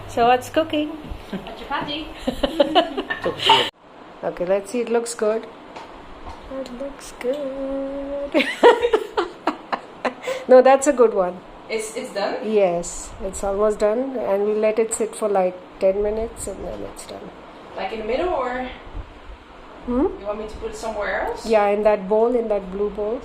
So what's cooking? A chapati. Okay, let's see. It looks good. It looks good. No, that's a good one. It's done? Yes, it's almost done, and we let it sit for like 10 minutes and then it's done. Like in the middle, or? Hmm? You want me to put it somewhere else? Yeah, in that bowl, in that blue bowl.